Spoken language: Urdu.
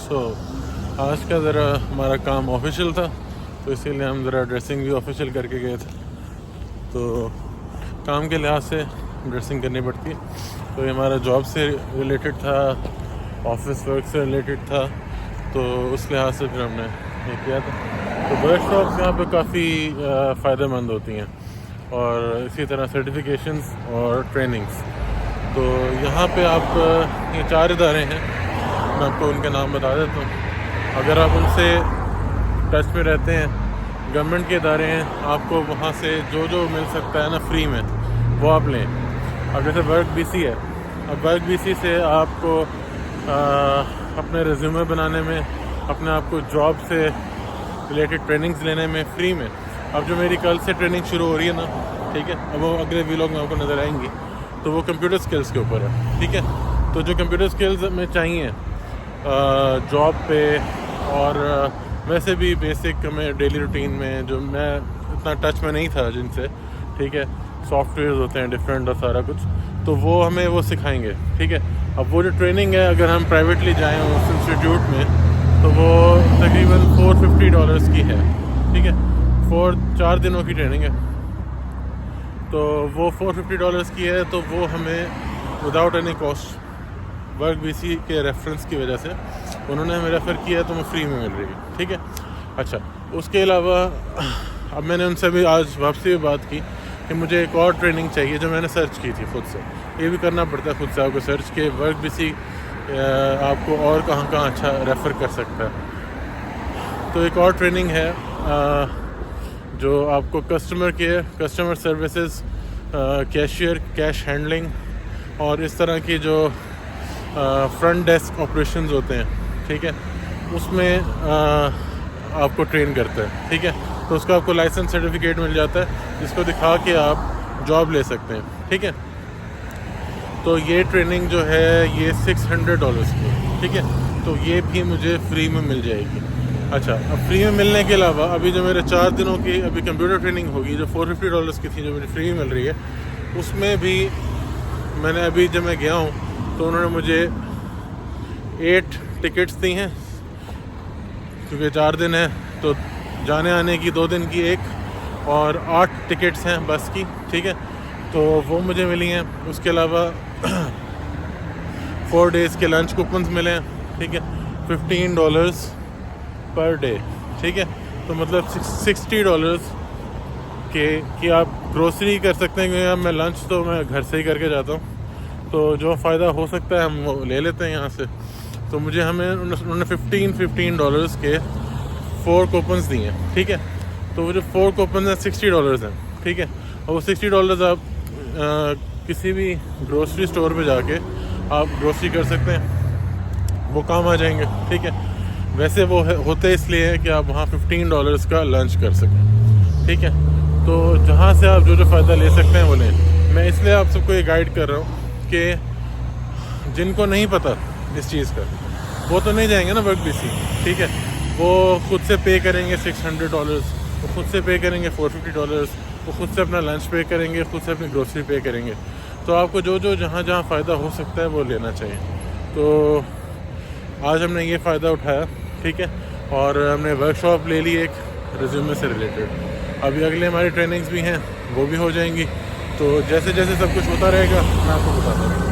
سو آج کا ذرا ہمارا کام آفیشیل تھا تو اسی لیے ہم ذرا ڈریسنگ بھی آفیشیل کر کے گئے تھے. تو کام کے لحاظ سے ڈریسنگ کرنی پڑتی ہے. تو یہ ہمارا جاب سے ریلیٹڈ تھا, آفس ورک سے ریلیٹڈ تھا, تو اس لحاظ سے پھر ہم نے یہ کیا تھا. تو ورک شاپس یہاں پہ کافی فائدہ مند ہوتی ہیں, اور اسی طرح سرٹیفکیشنز اور ٹریننگز. تو یہاں پہ آپ یہ 4 ادارے ہیں, میں آپ کو ان کے نام بتا دیتا ہوں. اگر آپ ان سے ٹچ میں رہتے ہیں, گورنمنٹ کے ادارے ہیں, آپ کو وہاں سے جو مل سکتا ہے نا فری میں وہ آپ لیں. اب جیسے ورک بی سی ہے, اب ورک بی سی سے آپ کو اپنے ریزیومے بنانے میں, اپنے آپ کو جاب سے ریلیٹڈ ٹریننگز لینے میں فری میں. اب جو میری کل سے ٹریننگ شروع ہو رہی ہے نا, ٹھیک ہے, اب وہ اگلے ویلاگ میں آپ کو نظر آئیں گی, تو وہ کمپیوٹر سکلز کے اوپر ہے. ٹھیک ہے, تو جو کمپیوٹر سکلز میں چاہیے جاب پہ, اور ویسے بھی بیسک میں ڈیلی روٹین میں جو میں اتنا ٹچ میں نہیں تھا جن سے, ٹھیک ہے, سافٹ ویئرز ہوتے ہیں ڈفرینٹ اور سارا کچھ, تو وہ ہمیں وہ سکھائیں گے. ٹھیک ہے, اب وہ جو ٹریننگ ہے اگر ہم پرائیویٹلی جائیں اس انسٹیٹیوٹ میں, تو وہ تقریباً $450 کی ہے. ٹھیک ہے, 4 دنوں کی ٹریننگ ہے, تو وہ $450 کی ہے. تو وہ ہمیں without any cost work B C کے ریفرنس کی وجہ سے انہوں نے ہمیں ریفر کیا ہے, تو ہمیں فری میں مل رہی ہے. ٹھیک ہے, اچھا, اس کے علاوہ اب میں نے ان سے بھی آج واپسی میں بات کی کہ مجھے ایک اور ٹریننگ چاہیے, جو میں نے سرچ کی تھی خود سے. یہ بھی کرنا پڑتا ہے خود سے آپ کو سرچ کے ورک بی سی آپ کو اور کہاں اچھا ریفر کر سکتا ہے. تو ایک اور ٹریننگ ہے جو آپ کو customer care, customer services, cashier, cash handling, اور اس طرح کی جو فرنٹ ڈیسک آپریشنز ہوتے ہیں, ٹھیک ہے, اس میں آپ کو ٹرین کرتا ہے. ٹھیک ہے, تو اس کا آپ کو لائسنس سرٹیفکیٹ مل جاتا ہے, جس کو دکھا کے آپ جاب لے سکتے ہیں. ٹھیک ہے, تو یہ ٹریننگ جو ہے یہ $600 کی. ٹھیک ہے, تو یہ بھی مجھے فری میں مل جائے گی. اچھا, اب فری میں ملنے کے علاوہ ابھی جو میرے 4 دنوں کی ابھی کمپیوٹر ٹریننگ ہوگی, جو $450 کی تھی, جو مجھے فری میں مل رہی ہے, اس میں بھی میں نے ابھی جب میں گیا ہوں تو انہوں نے مجھے 8 ٹکٹس دی ہیں, کیونکہ 4 دن ہے تو جانے آنے کی 2 دن کی ایک, اور 8 ٹکٹس ہیں بس کی. ٹھیک ہے, تو وہ مجھے ملی ہیں. اس کے علاوہ 4 days کے لنچ کوپنز ملے ہیں. ٹھیک ہے, $15 پر ڈے. ٹھیک ہے, تو مطلب $60 کہ آپ گروسری کر سکتے ہیں, کیونکہ میں لنچ تو میں گھر سے ہی کر کے جاتا ہوں, تو جو فائدہ ہو سکتا ہے ہم وہ لے لیتے ہیں یہاں سے. تو ہمیں انہوں نے $15 کے 4 کوپنز دیے ہیں. ٹھیک ہے, تو وہ جو 4 کوپنز ہیں $60 ہیں. ٹھیک ہے, اور وہ $60 آپ کسی بھی گروسری اسٹور پہ جا کے آپ گروسری کر سکتے ہیں, وہ کام آ جائیں گے. ٹھیک ہے, ویسے وہ ہوتے اس لیے ہے کہ آپ وہاں $15 کا لنچ کر سکیں. ٹھیک ہے, تو جہاں سے آپ جو فائدہ لے سکتے ہیں وہ لیں. میں اس لیے آپ سب کو یہ گائیڈ کر رہا ہوں کہ جن کو نہیں پتہ اس چیز کا, وہ تو نہیں جائیں گے نا ورک بی سی. ٹھیک ہے, وہ خود سے پے کریں گے $600, وہ خود سے پے کریں گے $450, وہ خود سے اپنا لنچ پے کریں گے, خود سے اپنی گروسری پے کریں گے. تو آپ کو جو جہاں فائدہ ہو سکتا ہے وہ لینا چاہیے. تو آج ہم نے یہ فائدہ اٹھایا. ٹھیک ہے, اور ہم نے ورک شاپ لے لی ایک ریزیومے سے ریلیٹڈ. ابھی اگلے ہماری ٹریننگز بھی ہیں, وہ بھی ہو جائیں گی. تو جیسے سب کچھ ہوتا رہے گا میں آپ کو بتاتا رہوں گا.